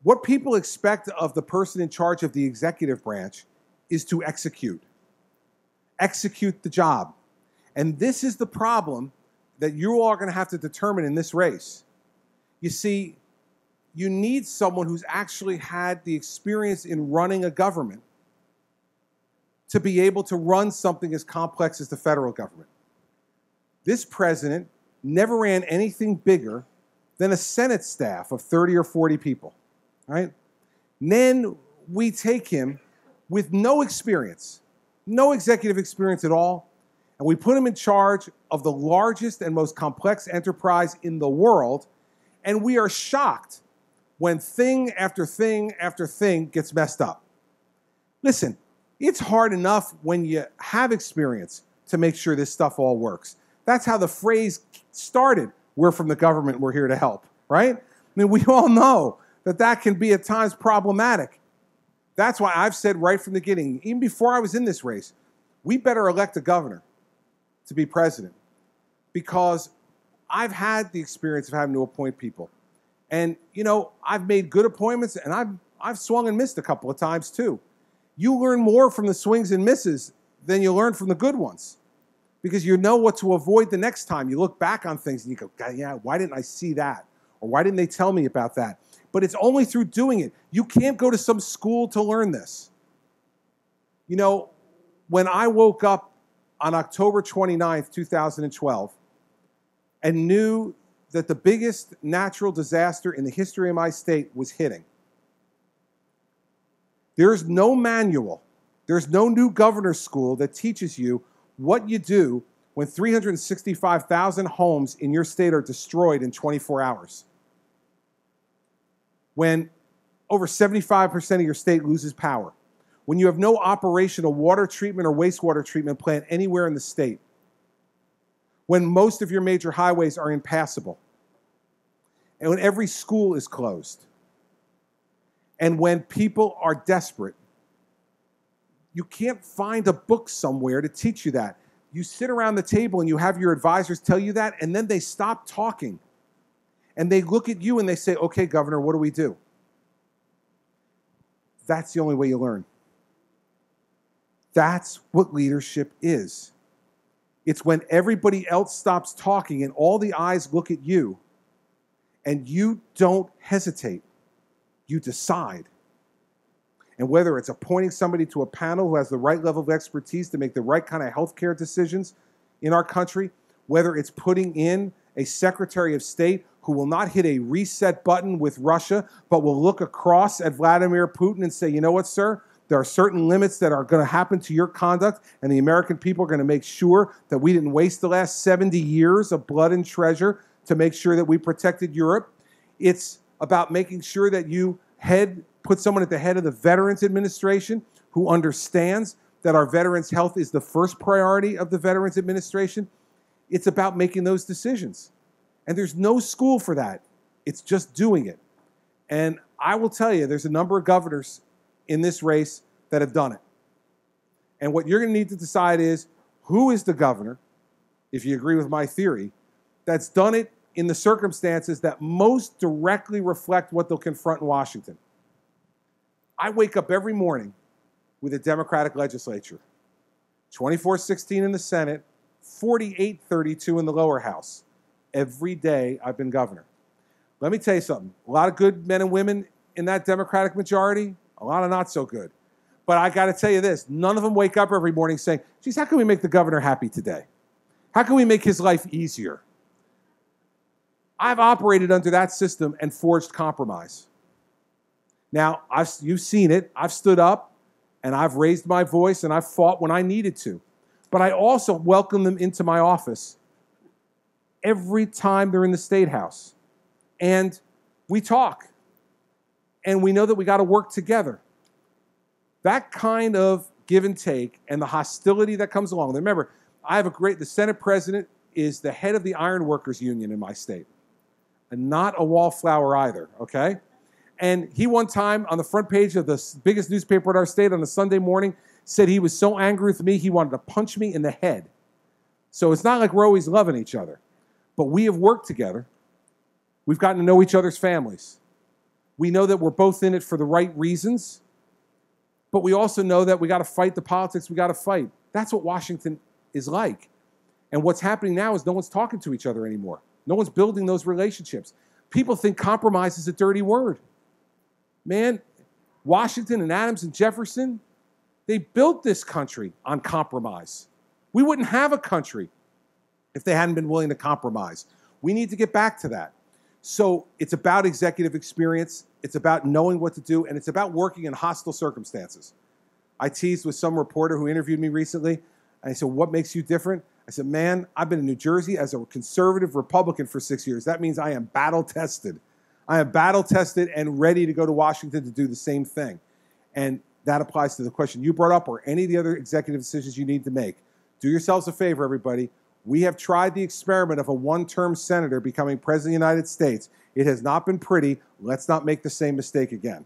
What people expect of the person in charge of the executive branch is to execute the job. And this is the problem that you all are going to have to determine in this race. You see, you need someone who's actually had the experience in running a government to be able to run something as complex as the federal government. This president never ran anything bigger than a Senate staff of 30 or 40 people, right? And then we take him with no experience, no executive experience at all, and we put him in charge of the largest and most complex enterprise in the world, and we are shocked when thing after thing after thing gets messed up. Listen, it's hard enough when you have experience to make sure this stuff all works. That's how the phrase started, "We're from the government, we're here to help," right? I mean, we all know that that can be at times problematic. That's why I've said right from the beginning, even before I was in this race, we better elect a governor to be president, because I've had the experience of having to appoint people. And, you know, I've made good appointments, and I've swung and missed a couple of times too. You learn more from the swings and misses than you learn from the good ones, because you know what to avoid the next time. You look back on things and you go, God, yeah, why didn't I see that? Or why didn't they tell me about that? But it's only through doing it. You can't go to some school to learn this. You know, when I woke up on October 29th, 2012, and knew that the biggest natural disaster in the history of my state was hitting, there's no manual, there's no new governor's school that teaches you what you do when 365,000 homes in your state are destroyed in 24 hours. When over 75% of your state loses power. When you have no operational water treatment or wastewater treatment plant anywhere in the state. When most of your major highways are impassable. And when every school is closed. And when people are desperate. You can't find a book somewhere to teach you that. You sit around the table and you have your advisors tell you that, and then they stop talking. And they look at you and they say, okay, Governor, what do we do? That's the only way you learn. That's what leadership is. It's when everybody else stops talking and all the eyes look at you, and you don't hesitate. You decide. And whether it's appointing somebody to a panel who has the right level of expertise to make the right kind of healthcare decisions in our country, whether it's putting in a Secretary of State who will not hit a reset button with Russia, but will look across at Vladimir Putin and say, you know what, sir? There are certain limits that are going to happen to your conduct, and the American people are going to make sure that we didn't waste the last 70 years of blood and treasure to make sure that we protected Europe. It's about making sure that you put someone at the head of the Veterans Administration who understands that our veterans' health is the first priority of the Veterans Administration. It's about making those decisions. And there's no school for that. It's just doing it. And I will tell you, there's a number of governors in this race that have done it. And what you're going to need to decide is, who is the governor, if you agree with my theory, that's done it in the circumstances that most directly reflect what they'll confront in Washington. I wake up every morning with a Democratic legislature, 24-16 in the Senate, 48-32 in the lower house. Every day I've been governor. Let me tell you something. A lot of good men and women in that Democratic majority, a lot of not so good. But I got to tell you this, none of them wake up every morning saying, geez, how can we make the governor happy today? How can we make his life easier? I've operated under that system and forged compromise. Now, you've seen it. I've stood up and I've raised my voice and I've fought when I needed to. But I also welcome them into my office every time they're in the State House. And we talk. And we know that we got to work together. That kind of give and take and the hostility that comes along. Remember, the Senate president is the head of the Iron Workers Union in my state. And not a wallflower either, okay? And he one time on the front page of the biggest newspaper in our state on a Sunday morning said he was so angry with me he wanted to punch me in the head. So it's not like we're always loving each other. But we have worked together. We've gotten to know each other's families. We know that we're both in it for the right reasons, but we also know that we got to fight the politics we got to fight. That's what Washington is like. And what's happening now is no one's talking to each other anymore. No one's building those relationships. People think compromise is a dirty word. Man, Washington and Adams and Jefferson, they built this country on compromise. We wouldn't have a country if they hadn't been willing to compromise. We need to get back to that. So it's about executive experience, it's about knowing what to do, and it's about working in hostile circumstances. I teased with some reporter who interviewed me recently, and I said, what makes you different? I said, man, I've been in New Jersey as a conservative Republican for 6 years. That means I am battle-tested. I am battle-tested and ready to go to Washington to do the same thing. And that applies to the question you brought up or any of the other executive decisions you need to make. Do yourselves a favor, everybody. We have tried the experiment of a one-term senator becoming president of the United States. It has not been pretty. Let's not make the same mistake again.